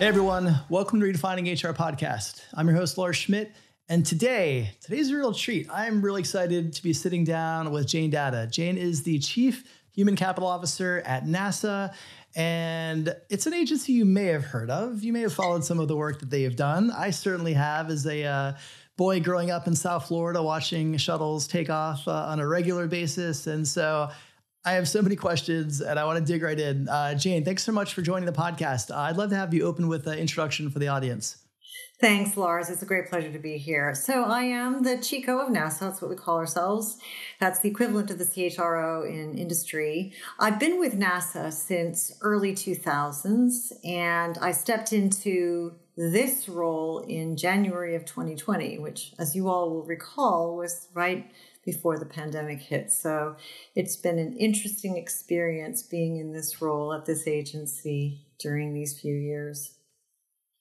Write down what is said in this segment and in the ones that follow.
Hey everyone, welcome to Redefining HR podcast. I'm your host, Lars Schmidt, and today's a real treat. I'm really excited to be sitting down with Jane Datta. Jane is the Chief Human Capital Officer at NASA, and it's an agency you may have heard of. You may have followed some of the work that they have done. I certainly have as a boy growing up in South Florida, watching shuttles take off on a regular basis, and so I have so many questions and I want to dig right in. Jane, thanks so much for joining the podcast. I'd love to have you open with an introduction for the audience. Thanks, Lars. It's a great pleasure to be here. So I am the Chico of NASA. That's what we call ourselves. That's the equivalent of the CHRO in industry. I've been with NASA since early 2000s, and I stepped into this role in January of 2020, which, as you all will recall, was right before the pandemic hit. So it's been an interesting experience being in this role at this agency during these few years.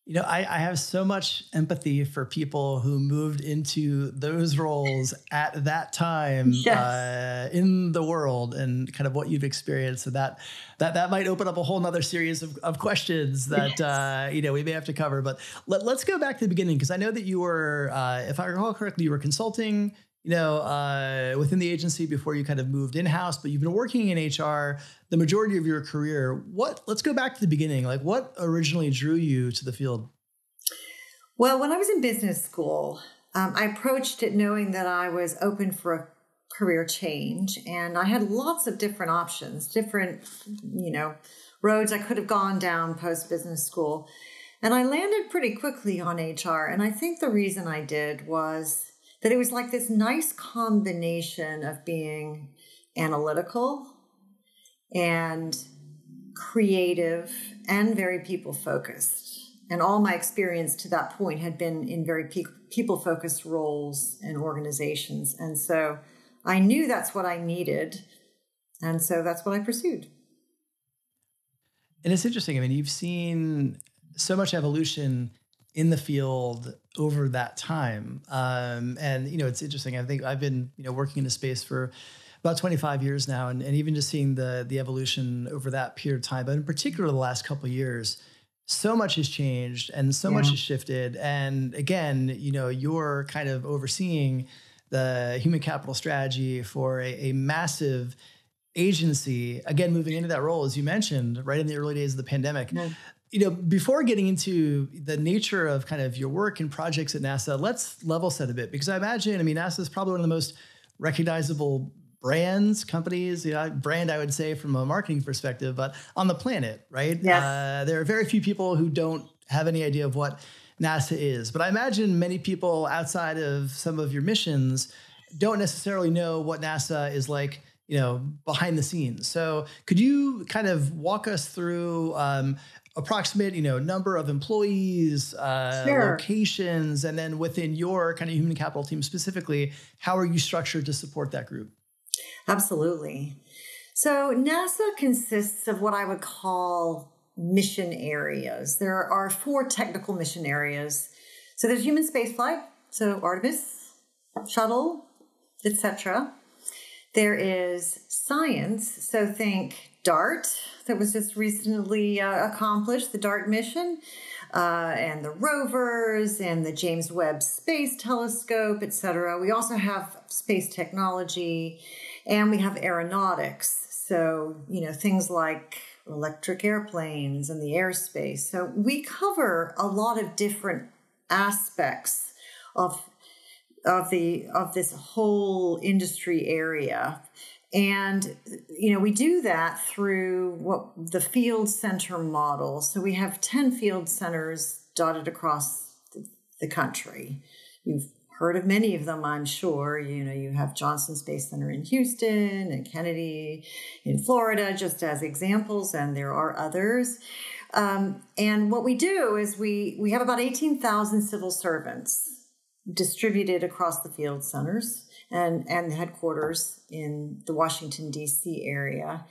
You know, I have so much empathy for people who moved into those roles at that time in the world and kind of what you've experienced. So that might open up a whole nother series of questions that, we may have to cover. But let's go back to the beginning, because I know that you were, if I recall correctly, you were consulting within the agency before you kind of moved in-house, but you've been working in HR the majority of your career. Let's go back to the beginning. Like, what originally drew you to the field? Well, when I was in business school, I approached it knowing that I was open for a career change, and I had lots of different options, different, roads I could have gone down post-business school. And I landed pretty quickly on HR. And I think the reason I did was that it was like this nice combination of being analytical and creative and very people-focused. And all my experience to that point had been in very people-focused roles and organizations. And so I knew that's what I needed. And so that's what I pursued. And it's interesting. I mean, you've seen so much evolution in the field over that time. It's interesting. I think I've been, working in the space for about 25 years now, and even just seeing the evolution over that period of time, but in particular, the last couple of years, so much has changed and so much has shifted. And again, you're kind of overseeing the human capital strategy for a massive agency, again, moving into that role, as you mentioned, right in the early days of the pandemic. Before getting into the nature of kind of your work and projects at NASA, let's level set a bit, because I imagine, NASA is probably one of the most recognizable companies, brand, I would say, from a marketing perspective, but on the planet, right? Yes. There are very few people who don't have any idea of what NASA is, but I imagine many people outside of some of your missions don't necessarily know what NASA is like, behind the scenes. So could you kind of walk us through approximate, number of employees, locations, and then within your kind of human capital team specifically, how are you structured to support that group? Absolutely. So NASA consists of what I would call mission areas. There are 4 technical mission areas. So there's human spaceflight, so Artemis, shuttle, etc. There is science, so think DART, that was just recently accomplished, the DART mission, and the rovers and the James Webb Space Telescope, etc. We also have space technology, and we have aeronautics. So, things like electric airplanes and the airspace. So we cover a lot of different aspects of this whole industry area. And, we do that through what the field center model. So we have 10 field centers dotted across the country. You've heard of many of them, I'm sure. You have Johnson Space Center in Houston and Kennedy in Florida, just as examples, and there are others. And what we do is we have about 18,000 civil servants distributed across the field centers and the headquarters in the Washington, D.C. area.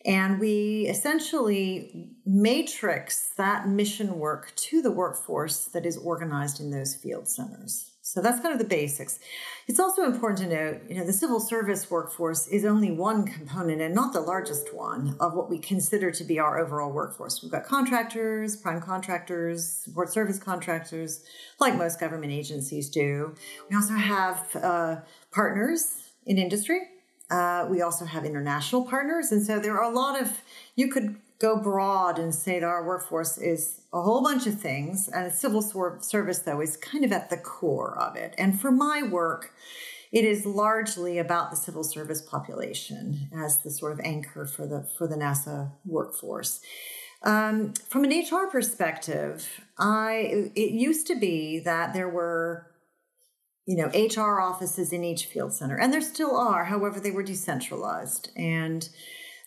And we essentially matrix that mission work to the workforce that is organized in those field centers. So that's kind of the basics. It's also important to note, the civil service workforce is only one component and not the largest one of what we consider to be our overall workforce. We've got contractors, prime contractors, support service contractors, like most government agencies do. We also have partners in industry. We also have international partners. And so there are a lot of, you could go broad and say that our workforce is a whole bunch of things. And civil service, though, is kind of at the core of it. And for my work, it is largely about the civil service population as the sort of anchor for the NASA workforce. From an HR perspective, it used to be that there were HR offices in each field center, and there still are. However, they were decentralized. And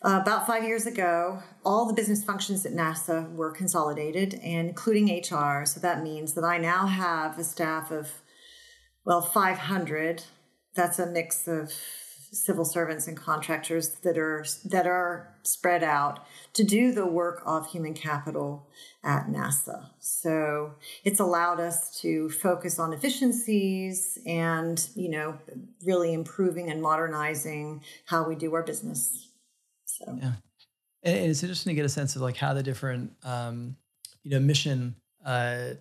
about 5 years ago, all the business functions at NASA were consolidated, including HR. So that means that I now have a staff of, 500. That's a mix of civil servants and contractors that are spread out to do the work of human capital at NASA. So it's allowed us to focus on efficiencies and, really improving and modernizing how we do our business. So. Yeah. And it's interesting to get a sense of like how the different, mission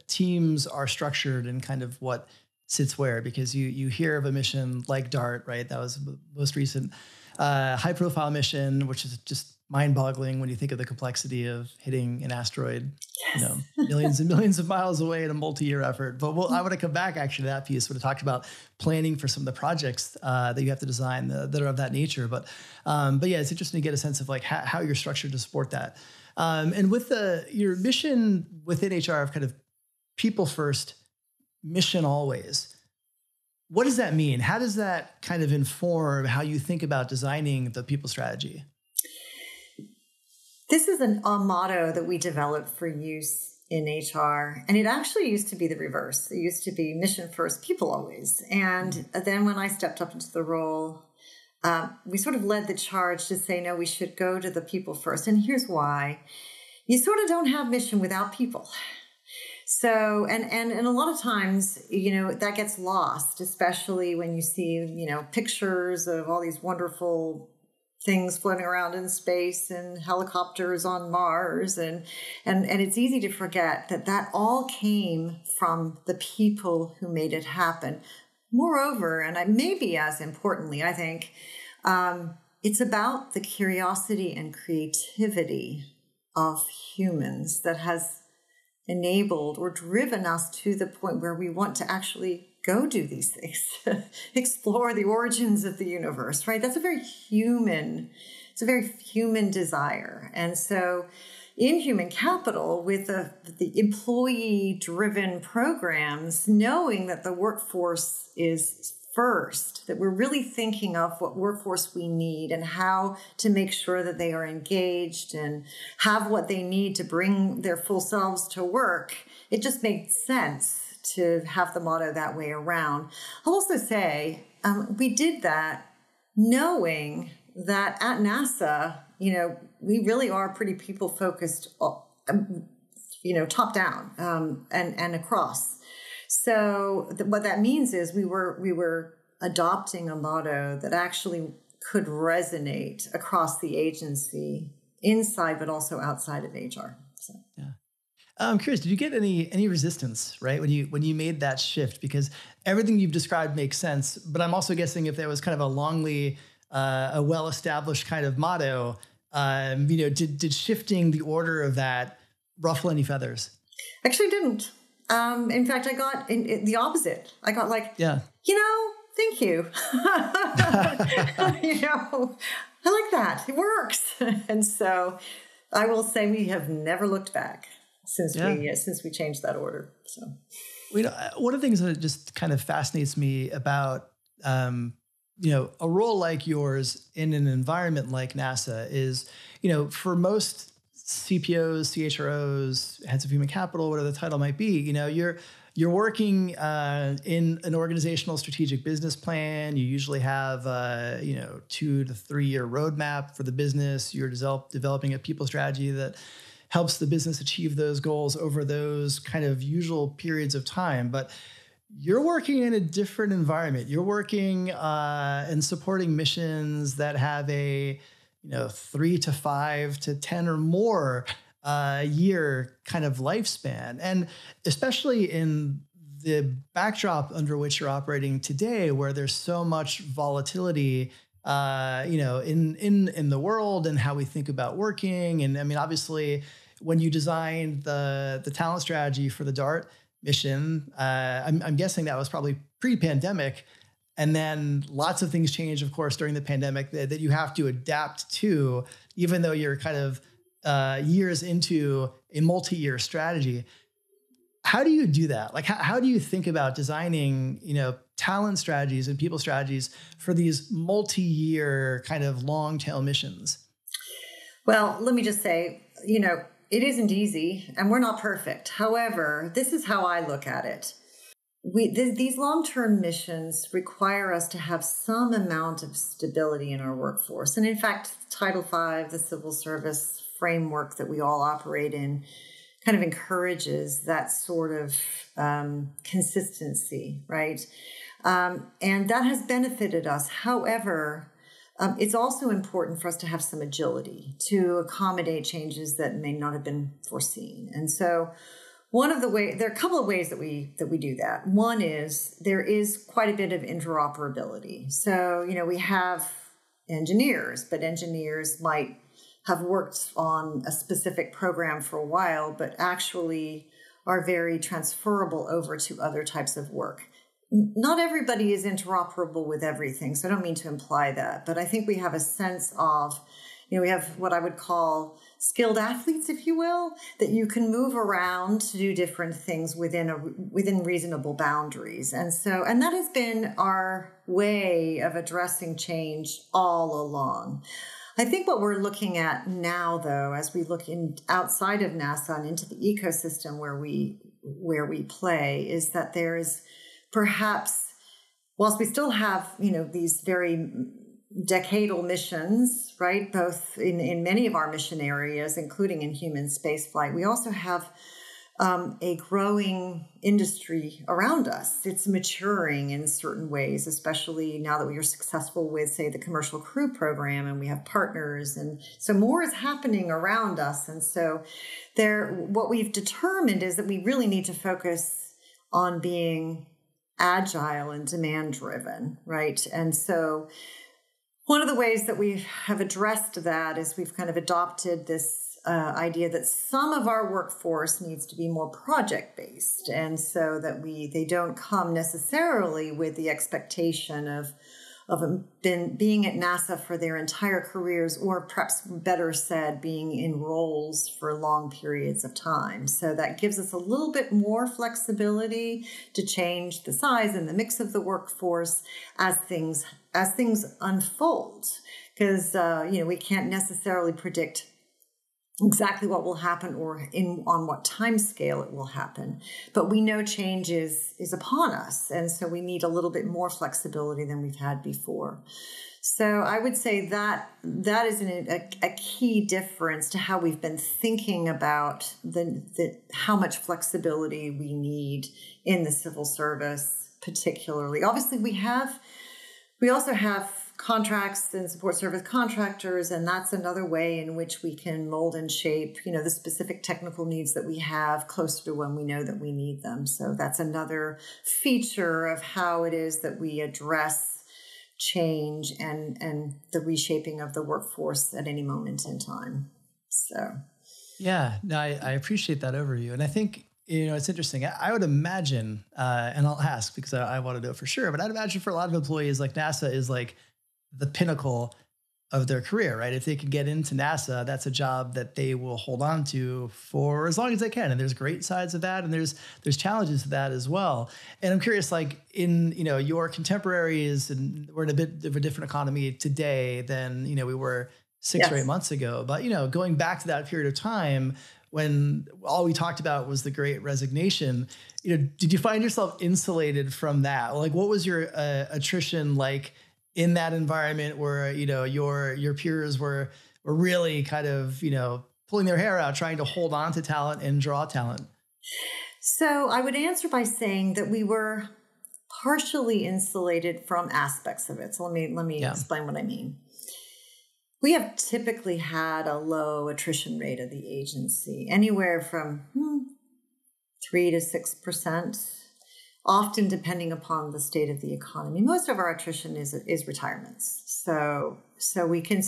teams are structured and kind of what sits where, because you hear of a mission like DART, right? That was the most recent high profile mission, which is just mind boggling when you think of the complexity of hitting an asteroid, Yes. millions and millions of miles away in a multi-year effort. But I want to come back actually to that piece, sort of talked about planning for some of the projects that you have to design that are of that nature. But yeah, it's interesting to get a sense of like how you're structured to support that. And with your mission within HR of kind of people first, mission always. What does that mean? How does that kind of inform how you think about designing the people strategy? This is a motto that we developed for use in HR. And it actually used to be the reverse. It used to be mission first, people always. And then when I stepped up into the role, we sort of led the charge to say, no, we should go to the people first. And here's why. You sort of don't have mission without people. So, and a lot of times, that gets lost, especially when you see, pictures of all these wonderful things floating around in space and helicopters on Mars. And it's easy to forget that all came from the people who made it happen. Moreover, and maybe as importantly, I think, it's about the curiosity and creativity of humans that has enabled or driven us to the point where we want to actually go do these things, explore the origins of the universe, right? It's a very human desire. And so in human capital, with the employee-driven programs, knowing that the workforce is first, that we're really thinking of what workforce we need and how to make sure that they are engaged and have what they need to bring their full selves to work, it just made sense to have the motto that way around. I'll also say we did that knowing that at NASA, we really are pretty people-focused, top down and across. So what that means is we were adopting a motto that actually could resonate across the agency, inside but also outside of HR. So. Yeah. I'm curious, did you get any resistance, right, when you made that shift? Because everything you've described makes sense, but I'm also guessing if there was kind of a well-established kind of motto, did shifting the order of that ruffle any feathers? Actually didn't. In fact, I got the opposite. I got thank you. I like that. It works. And so I will say we have never looked back since we changed that order. So, one of the things that just kind of fascinates me about, a role like yours in an environment like NASA is, for most CPOs, CHROs, heads of human capital, whatever the title might be, you're working in an organizational strategic business plan. You usually have 2 to 3 year roadmap for the business. You're developing a people strategy that helps the business achieve those goals over those kind of usual periods of time. But you're working in a different environment. You're working and supporting missions that have a 3 to 5 to 10 or more year kind of lifespan, and especially in the backdrop under which you're operating today, where there's so much volatility, in the world and how we think about working. And I mean, obviously, when you designed the talent strategy for the DART mission, I'm guessing that was probably pre-pandemic. And then lots of things changed, of course, during the pandemic that you have to adapt to, even though you're kind of years into a multi-year strategy. How do you do that? Like, how do you think about designing, talent strategies and people strategies for these multi-year kind of long tail missions? Well, let me just say, it isn't easy and we're not perfect. However, this is how I look at it. These long-term missions require us to have some amount of stability in our workforce. And in fact, Title V, the civil service framework that we all operate in, kind of encourages that sort of consistency, right? And that has benefited us. However, it's also important for us to have some agility to accommodate changes that may not have been foreseen. And so there are a couple of ways that we do that. One is there is quite a bit of interoperability. So, we have engineers, but engineers might have worked on a specific program for a while, but actually are very transferable over to other types of work. Not everybody is interoperable with everything, so I don't mean to imply that, but I think we have a sense of, we have what I would call skilled athletes, if you will, that you can move around to do different things within reasonable boundaries. And that has been our way of addressing change all along. I think what we're looking at now, though, as we look outside of NASA and into the ecosystem where we play, is that there is perhaps, whilst we still have, these very decadal missions, right, both in many of our mission areas, including in human spaceflight, we also have a growing industry around us. It's maturing in certain ways, especially now that we are successful with, say, the Commercial Crew Program, and we have partners. And so more is happening around us. And so what we've determined is that we really need to focus on being agile and demand driven, right? And so one of the ways that we have addressed that is we've kind of adopted this idea that some of our workforce needs to be more project-based, and so that they don't come necessarily with the expectation of being at NASA for their entire careers, or perhaps better said, being in roles for long periods of time. So that gives us a little bit more flexibility to change the size and the mix of the workforce as things unfold, because we can't necessarily predict exactly what will happen or on what time scale it will happen. But we know change is upon us. And so we need a little bit more flexibility than we've had before. So I would say that is a key difference to how we've been thinking about how much flexibility we need in the civil service, particularly. Obviously, we also have contracts and support service contractors, and that's another way in which we can mold and shape, the specific technical needs that we have closer to when we know that we need them. So that's another feature of how it is that we address change and the reshaping of the workforce at any moment in time. So, yeah, no, I appreciate that overview, and I think it's interesting. I would imagine, and I'll ask because I want to know for sure, but I'd imagine for a lot of employees, like NASA is like the pinnacle of their career, right? If they can get into NASA, that's a job that they will hold on to for as long as they can. And there's great sides of that, and there's challenges to that as well. And I'm curious, like in your contemporaries, and we're in a bit of a different economy today than we were 6 or 8 months ago. But going back to that period of time when all we talked about was the Great Resignation, did you find yourself insulated from that? Like, what was your attrition like in that environment where your peers were really kind of pulling their hair out trying to hold on to talent and draw talent? So I would answer by saying that we were partially insulated from aspects of it. So let me Yeah. explain what I mean. We have typically had a low attrition rate of the agency, anywhere from 3 to 6%, often depending upon the state of the economy. Most of our attrition is retirements. So we can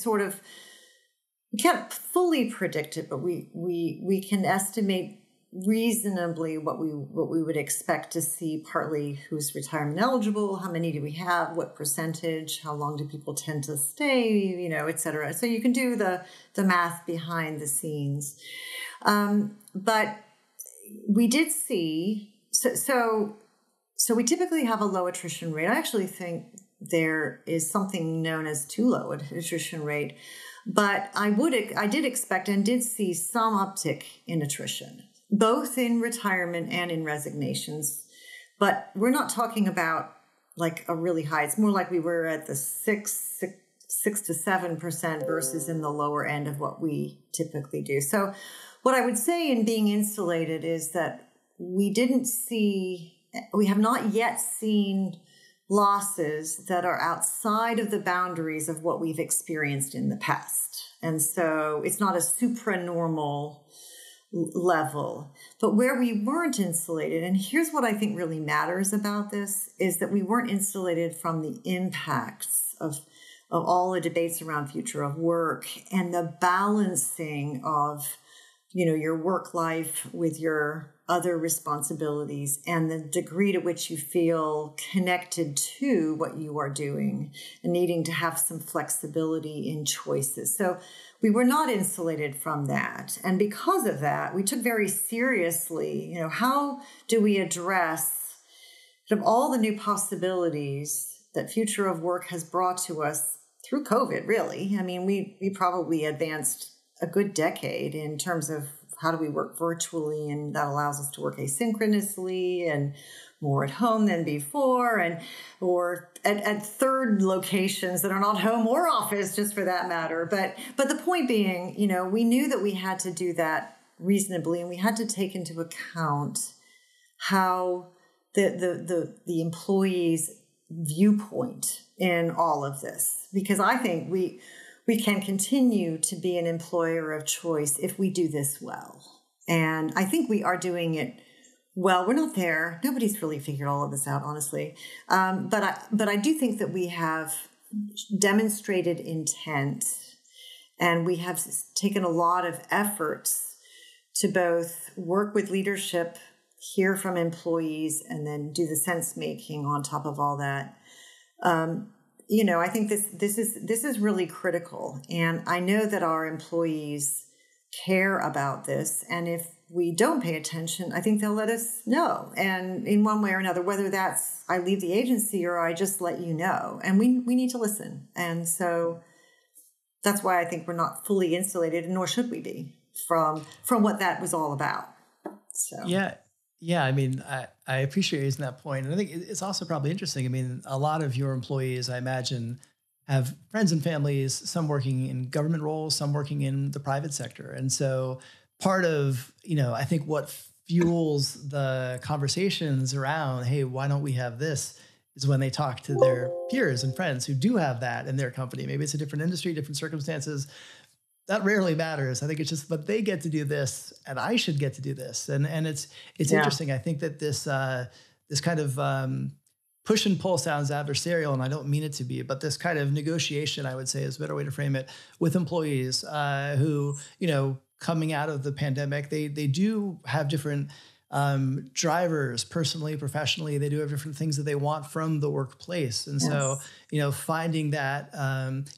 we can't fully predict it, but we can estimate reasonably what we would expect to see, partly who's retirement eligible, how many do we have, what percentage, how long do people tend to stay, et cetera. So you can do the math behind the scenes. But we did see, so we typically have a low attrition rate. I actually think there is something known as too low an attrition rate, but I did expect and did see some uptick in attrition, both in retirement and in resignations. But we're not talking about like a really high. It's more like we were at the 6 to 7% versus in the lower end of what we typically do. So what I would say in being insulated is that we have not yet seen losses that are outside of the boundaries of what we've experienced in the past. And so it's not a supranormal level. But where we weren't insulated, and here's what I think really matters about this, is that we weren't insulated from the impacts of all the debates around future of work and the balancing of your work life with your other responsibilities and the degree to which you feel connected to what you are doing and needing to have some flexibility in choices. So we were not insulated from that. And because of that, we took very seriously, how do we address all the new possibilities that future of work has brought to us through COVID, really. I mean, we probably advanced a good decade in terms of how do we work virtually, and that allows us to work asynchronously and more at home than before, or at third locations that are not home or office, just for that matter. But the point being, we knew that we had to do that reasonably, and we had to take into account how the employee's viewpoint in all of this, because I think we can continue to be an employer of choice if we do this well. And I think we are doing it well. We're not there. Nobody's really figured all of this out, honestly. But I do think that we have demonstrated intent, and we have taken a lot of efforts to both work with leadership, hear from employees, and then do the sense making on top of all that. I think this is really critical, and I know that our employees care about this. And if we don't pay attention, I think they'll let us know, and in one way or another, whether that's I leave the agency or I just let you know. And we need to listen, and so that's why I think we're not fully insulated, and nor should we be from what that was all about. So Yeah, I mean, I appreciate you using that point. And I think it's also probably interesting. I mean, a lot of your employees, I imagine, have friends and families, some working in government roles, some working in the private sector. And so part of, I think what fuels the conversations around, hey, why don't we have this, is when they talk to their peers and friends who do have that in their company. Maybe it's a different industry, different circumstances. That rarely matters. I think it's just, but they get to do this, and I should get to do this. And it's interesting. I think that this kind of push and pull sounds adversarial, and I don't mean it to be, but this kind of negotiation, I would say, is a better way to frame it, with employees who, coming out of the pandemic, they do have different drivers, personally, professionally. They do have different things that they want from the workplace, and so finding that,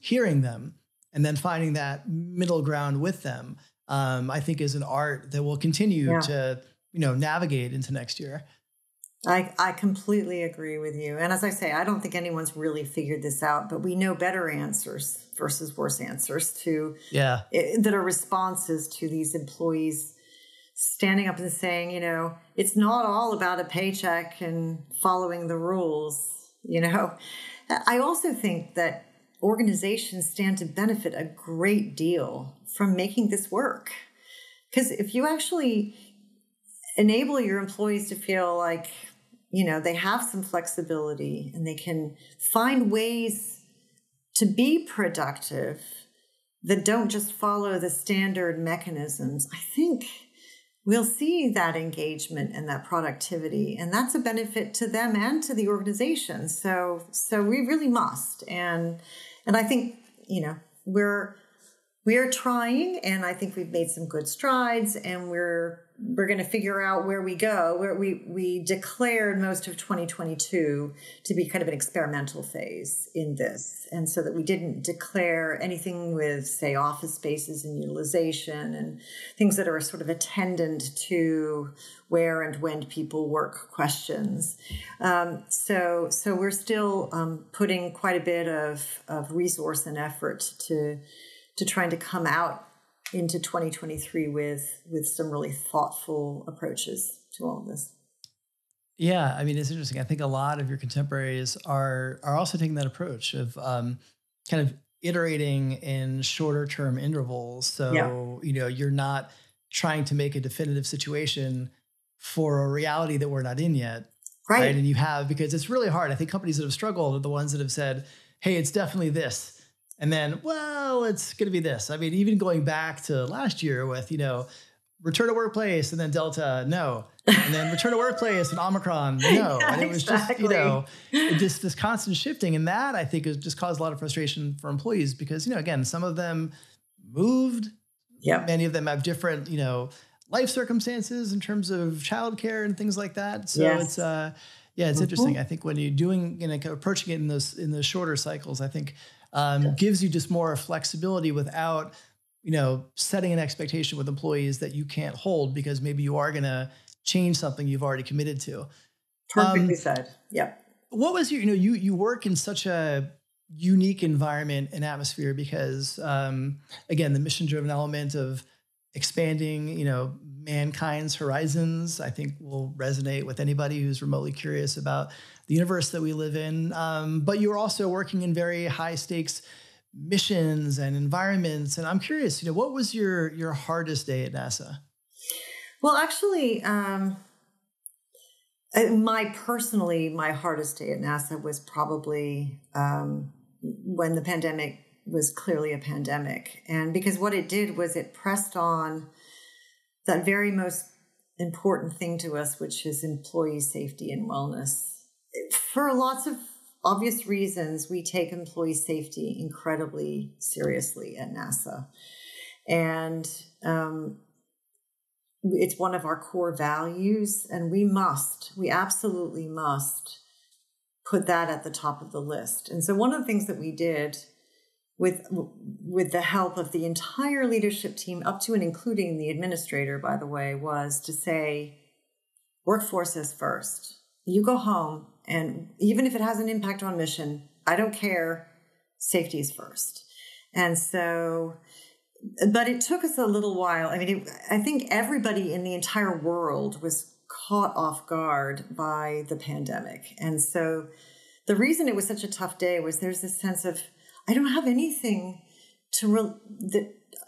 hearing them, and then finding that middle ground with them, I think is an art that will continue to, navigate into next year. I completely agree with you. And as I say, I don't think anyone's really figured this out, but we know better answers versus worse answers that are responses to these employees standing up and saying, it's not all about a paycheck and following the rules. I also think that organizations stand to benefit a great deal from making this work. Because if you actually enable your employees to feel like, they have some flexibility and they can find ways to be productive that don't just follow the standard mechanisms, I think we'll see that engagement and that productivity, and that's a benefit to them and to the organization. So we really must, and I think we are trying, and I think we've made some good strides, and we're going to figure out where we go. Where we declared most of 2022 to be kind of an experimental phase in this, and so that we didn't declare anything with, say, office spaces and utilization and things that are sort of attendant to where and when people work questions. So we're still putting quite a bit of resource and effort to trying to come out into 2023 with some really thoughtful approaches to all of this. Yeah, I mean, it's interesting. I think a lot of your contemporaries are also taking that approach of kind of iterating in shorter term intervals. So, you're not trying to make a definitive situation for a reality that we're not in yet. Right. And you have, because it's really hard. I think companies that have struggled are the ones that have said, hey, it's definitely this. And then, well, it's going to be this. I mean, even going back to last year with, return to workplace and then Delta, no. And then return to workplace and Omicron, no. Yeah, and it was just, this constant shifting. And that, I think, has just caused a lot of frustration for employees because, again, some of them moved. Yep. Many of them have different, life circumstances in terms of childcare and things like that. So it's, it's interesting. I think when you're doing, approaching it in those shorter cycles, I think, gives you just more flexibility without, setting an expectation with employees that you can't hold because maybe you are going to change something you've already committed to. Perfectly said. Yep. What was your, you work in such a unique environment and atmosphere because, again, the mission-driven element of expanding, mankind's horizons, I think will resonate with anybody who's remotely curious about the universe that we live in. But you're also working in very high stakes missions and environments. And I'm curious, what was your hardest day at NASA? Well, actually, my hardest day at NASA was probably when the pandemic was clearly a pandemic. And because what it did was it pressed on that very most important thing to us, which is employee safety and wellness. For lots of obvious reasons, we take employee safety incredibly seriously at NASA. And it's one of our core values, and we absolutely must put that at the top of the list. And so one of the things that we did with the help of the entire leadership team, up to and including the administrator, by the way, was to say, workforce is first. You go home, and even if it has an impact on mission, I don't care, safety is first. And so, but it took us a little while. I mean, I think everybody in the entire world was caught off guard by the pandemic. And so the reason it was such a tough day was there's this sense of, I don't have anything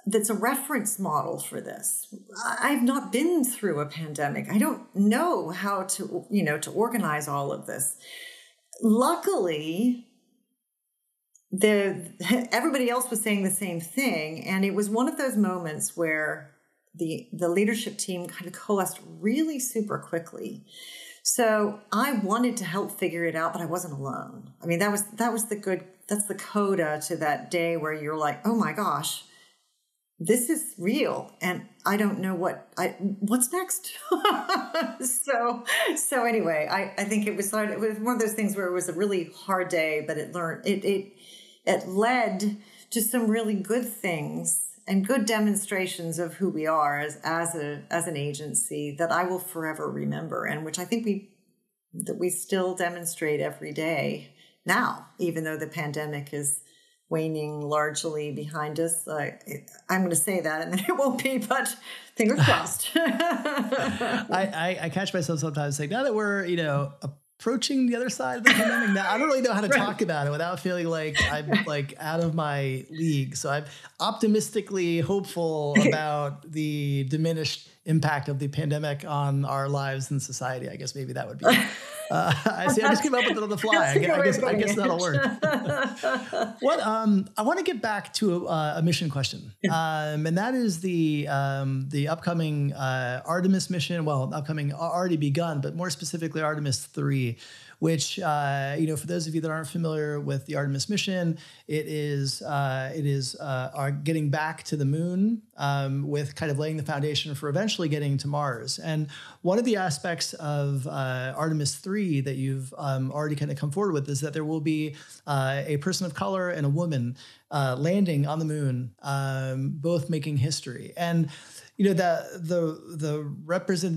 that's a reference model for this. I've not been through a pandemic. I don't know how to, to organize all of this. Luckily, everybody else was saying the same thing. And it was one of those moments where the leadership team kind of coalesced really super quickly. So I wanted to help figure it out, but I wasn't alone. I mean, that's the coda to that day where you're like, oh my gosh, this is real. And I don't know what's next. So anyway, I think it was one of those things where it was a really hard day, but it led to some really good things and good demonstrations of who we are as an agency that I will forever remember, and which I think we still demonstrate every day now, even though the pandemic is waning largely behind us. I'm going to say that, and then it won't be, but fingers crossed. I catch myself sometimes saying, now that we're approaching the other side of the pandemic, now I don't really know how to talk about it without feeling like I'm like out of my league. So I'm optimistically hopeful about the diminished impact of the pandemic on our lives and society. I guess maybe that would be. I see. I just came up with it on the fly. I guess that'll work. I want to get back to a mission question, and that is the upcoming Artemis mission. Well, upcoming, already begun, but more specifically Artemis 3. Which, for those of you that aren't familiar with the Artemis mission, it is our getting back to the moon with kind of laying the foundation for eventually getting to Mars. And one of the aspects of Artemis 3 that you've already kind of come forward with is that there will be a person of color and a woman landing on the moon, both making history. And the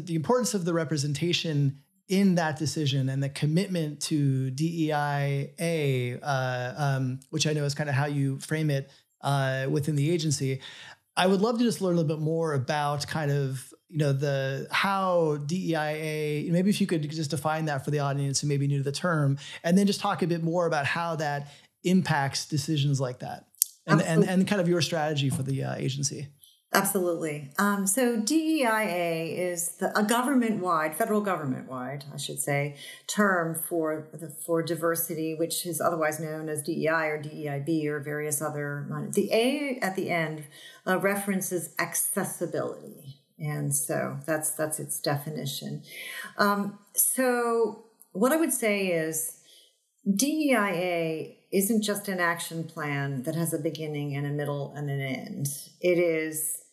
importance of the representation in that decision and the commitment to DEIA, which I know is kind of how you frame it within the agency. I would love to just learn a little bit more about kind of, how DEIA, maybe if you could just define that for the audience who may be new to the term, and then just talk a bit more about how that impacts decisions like that and kind of your strategy for the agency. Absolutely. So DEIA is a federal government-wide, I should say, term for diversity, which is otherwise known as DEI or DEIB or various other. The A at the end references accessibility, and so that's its definition. So what I would say is DEIA isn't just an action plan that has a beginning and a middle and an end. It is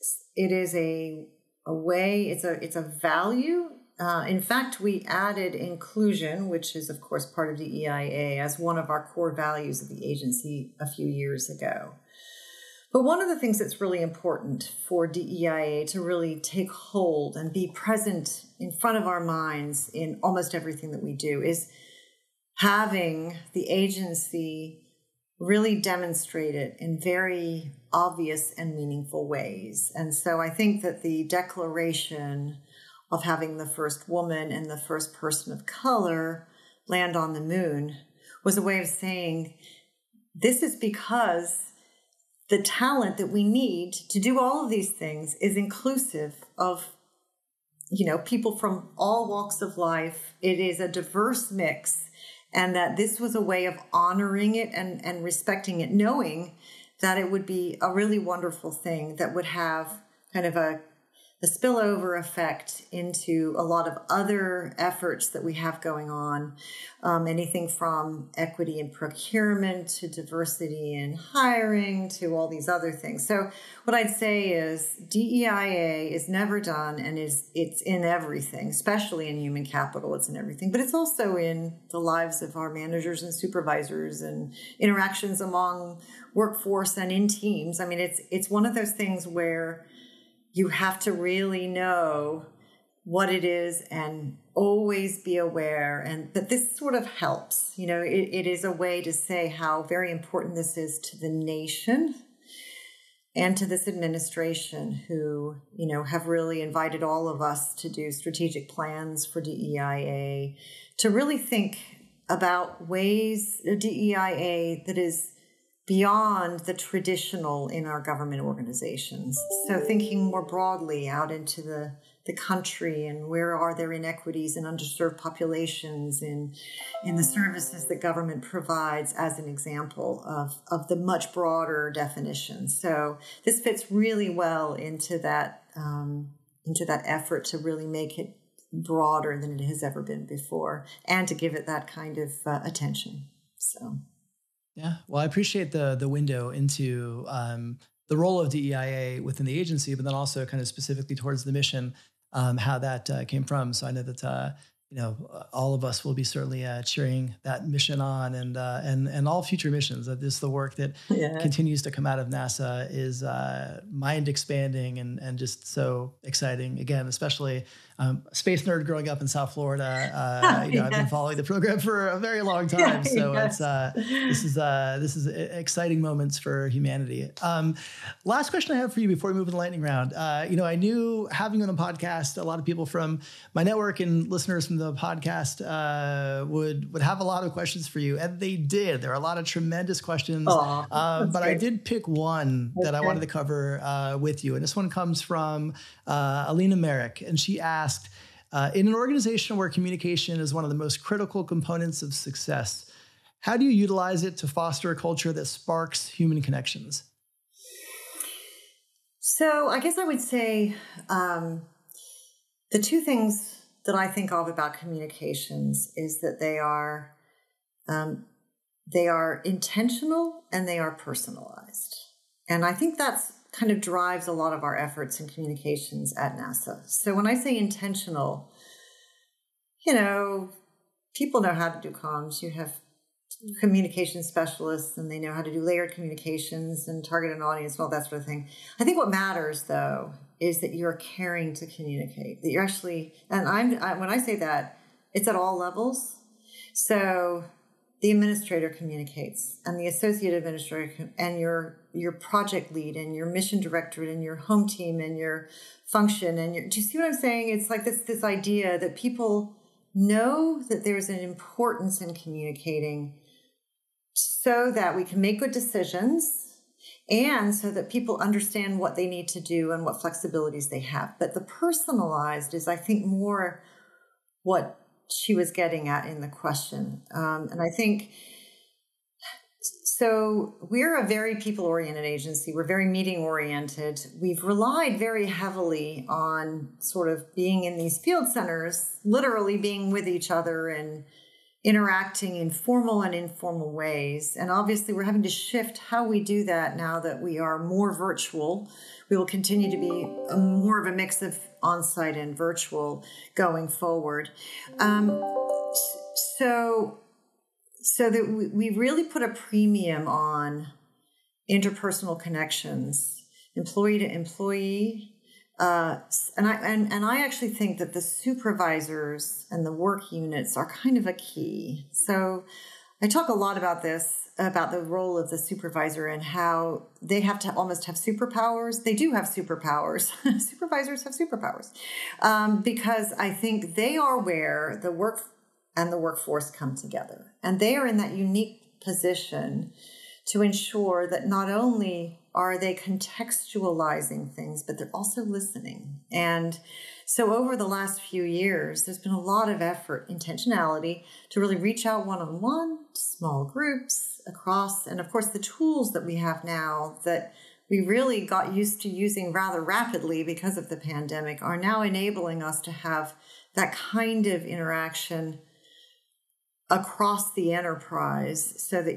a way, it's a value. In fact, we added inclusion, which is, of course, part of DEIA, as one of our core values of the agency a few years ago. But one of the things that's really important for DEIA to really take hold and be present in front of our minds in almost everything that we do is having the agency really demonstrate it in very obvious and meaningful ways. And so I think that the declaration of having the first woman and the first person of color land on the moon was a way of saying, this is because the talent that we need to do all of these things is inclusive of, people from all walks of life. It is a diverse mix. And that this was a way of honoring it and respecting it, knowing that it would be a really wonderful thing that would have kind of a spillover effect into a lot of other efforts that we have going on, anything from equity in procurement to diversity in hiring to all these other things. So what I'd say is DEIA is never done and it's in everything, especially in human capital. It's in everything, but it's also in the lives of our managers and supervisors and interactions among workforce and in teams. I mean, it's one of those things where you have to really know what it is and always be aware, and that this sort of helps. It is a way to say how very important this is to the nation and to this administration who, have really invited all of us to do strategic plans for DEIA, to really think about ways of DEIA that is beyond the traditional in our government organizations. So thinking more broadly out into the country and where are there inequities in underserved populations in the services that government provides as an example of the much broader definition. So this fits really well into that effort to really make it broader than it has ever been before and to give it that kind of attention. So. Yeah, well, I appreciate the window into the role of DEIA within the agency, but then also kind of specifically towards the mission, how that came from. So I know that all of us will be certainly cheering that mission on, and all future missions. That this the work that continues to come out of NASA is mind expanding and just so exciting. Again, especially space nerd growing up in South Florida. I've been following the program for a very long time, so this is exciting moments for humanity. Last question I have for you before we move to the lightning round. I knew having you on the podcast, a lot of people from my network and listeners from the podcast would have a lot of questions for you, and they did. There are a lot of tremendous questions, Oh, that's but I great. did pick one that I wanted to cover with you, and this one comes from Alina Merrick, and she asked, in an organization where communication is one of the most critical components of success, how do you utilize it to foster a culture that sparks human connections? So I guess I would say the two things that I think of about communications is that they are intentional and they are personalized. And I think that's kind of drives a lot of our efforts in communications at NASA. So when I say intentional, people know how to do comms. You have communication specialists and they know how to do layered communications and target an audience and all that sort of thing. I think what matters though is that you're caring to communicate, that you're actually, and when I say that, it's at all levels. So the administrator communicates and the associate administrator and your project lead and your mission director and your home team and your function and do you see what I'm saying? It's like this idea that people know that there's an importance in communicating so that we can make good decisions and so that people understand what they need to do and what flexibilities they have. But the personalized is, I think, more what she was getting at in the question. And I think, so we're a very people-oriented agency. We're very meeting-oriented. We've relied very heavily on sort of being in these field centers, literally being with each other and interacting in formal and informal ways. And obviously we're having to shift how we do that now that we are more virtual. We will continue to be more of a mix of on-site and virtual going forward. So that we really put a premium on interpersonal connections, employee to employee. And I actually think that the supervisors and the work units are kind of a key. So I talk a lot about this, about the role of the supervisor and how they have to almost have superpowers. They do have superpowers. Supervisors have superpowers because I think they are where the work and the workforce come together. And they are in that unique position to ensure that not only are they contextualizing things, but they're also listening. And so over the last few years, there's been a lot of effort, intentionality, to really reach out one-on-one to small groups across. And of course, the tools that we have now that we really got used to using rather rapidly because of the pandemic are now enabling us to have that kind of interaction across the enterprise so that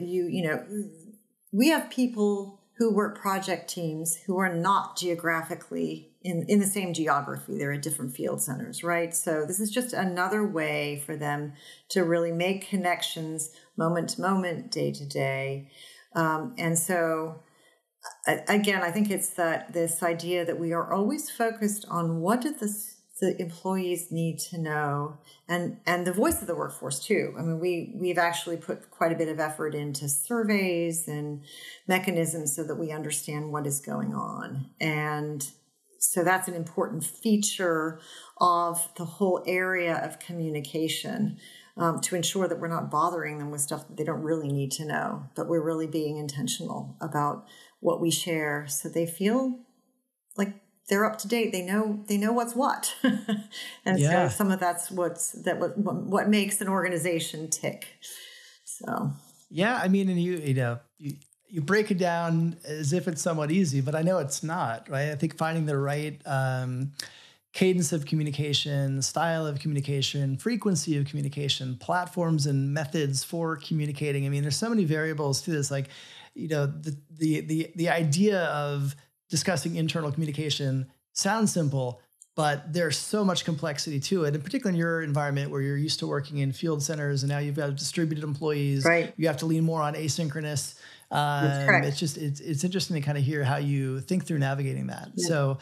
we have people who work project teams who are not geographically in the same geography. They're at different field centers, right? So this is just another way for them to really make connections moment to moment, day to day. And so, again, I think it's this idea that we are always focused on what did the employees need to know, and the voice of the workforce too. I mean, we've actually put quite a bit of effort into surveys and mechanisms so that we understand what is going on. And so that's an important feature of the whole area of communication, to ensure that we're not bothering them with stuff that they don't really need to know, but we're really being intentional about what we share so they feel like they're up to date. They know what's what. And so some of that's what makes an organization tick. So, yeah, I mean, and you break it down as if it's somewhat easy, but I know it's not, right? I think finding the right cadence of communication, style of communication, frequency of communication, platforms and methods for communicating. I mean, there's so many variables to this, like, the idea of discussing internal communication sounds simple, but there's so much complexity to it. And particularly in your environment where you're used to working in field centers and now you've got distributed employees, right. You have to lean more on asynchronous. It's interesting to kind of hear how you think through navigating that. Yeah. So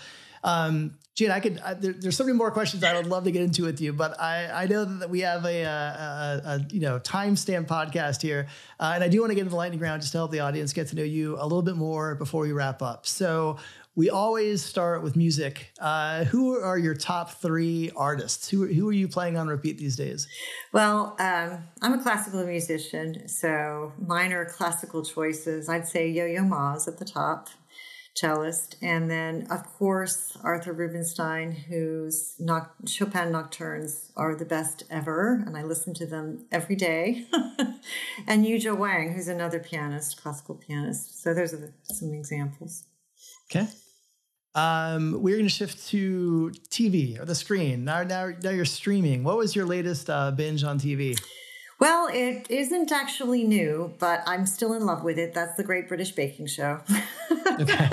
Jane, there's so many more questions I would love to get into with you, but I know that we have a timestamp podcast here. And I do want to get into the lightning round just to help the audience get to know you a little bit more before we wrap up. So we always start with music. Who are your top 3 artists? Who are you playing on repeat these days? Well, I'm a classical musician, so mine are classical choices. I'd say Yo-Yo Ma's at the top, cellist. And then, of course, Arthur Rubinstein, whose Chopin nocturnes are the best ever, and I listen to them every day. And Yuzhou Wang, who's another pianist, classical pianist. So those are some examples. Okay. We're going to shift to TV or the screen. Now you're streaming. What was your latest binge on TV? Well, it isn't actually new, but I'm still in love with it. That's the Great British Baking Show. Okay.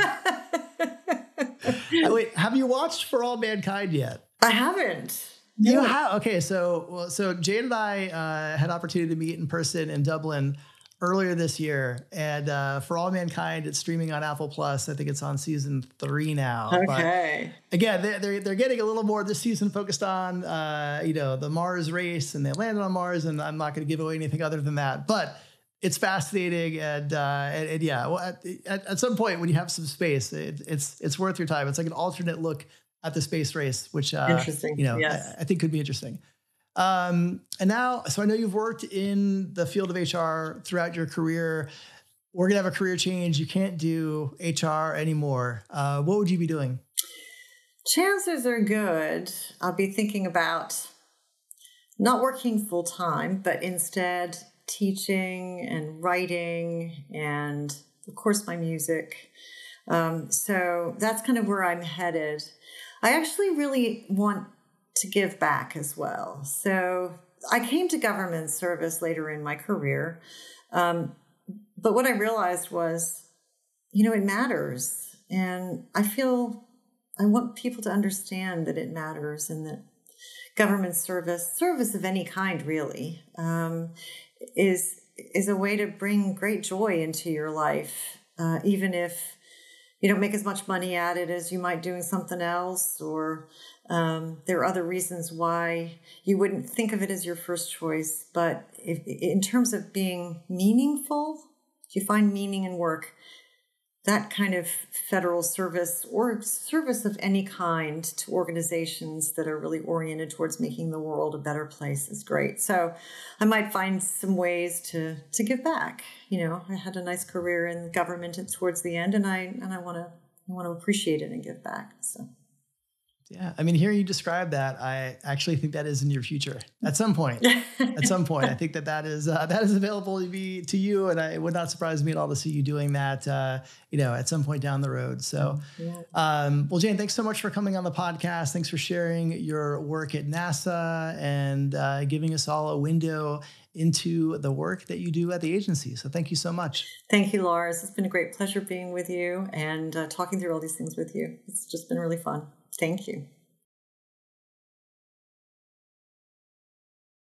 Wait, have you watched For All Mankind yet? I haven't. You have? Okay, so Jane and I had opportunity to meet in person in Dublin earlier this year, and For All Mankind, it's streaming on Apple Plus. I think it's on season 3 now. Okay. But again, they're getting a little more this season focused on the Mars race, and they landed on Mars. And I'm not going to give away anything other than that, but it's fascinating, and yeah. Well, at some point when you have some space, it's worth your time. It's like an alternate look at the space race, which interesting. Yes. I think could be interesting. And now, so I know you've worked in the field of HR throughout your career. We're going to have a career change. You can't do HR anymore. What would you be doing? Chances are good. I'll be thinking about not working full time, but instead teaching and writing and, of course, my music. So that's kind of where I'm headed. I actually really want to give back as well. So I came to government service later in my career. But what I realized was, it matters. And I want people to understand that it matters, and that government service of any kind really, is a way to bring great joy into your life, even if you don't make as much money at it as you might doing something else, or there are other reasons why you wouldn't think of it as your first choice. But in terms of being meaningful, if you find meaning in work, that kind of federal service or service of any kind to organizations that are really oriented towards making the world a better place is great. So I might find some ways to give back. I had a nice career in government towards the end, and I want to appreciate it and give back. So. Yeah. I mean, hearing you describe that, I actually think that is in your future at some point. At some point, I think that is available to you. And it would not surprise me at all to see you doing that, at some point down the road. So, well, Jane, thanks so much for coming on the podcast. Thanks for sharing your work at NASA and giving us all a window into the work that you do at the agency. So thank you so much. Thank you, Lars. It's been a great pleasure being with you and talking through all these things with you. It's just been really fun. Thank you.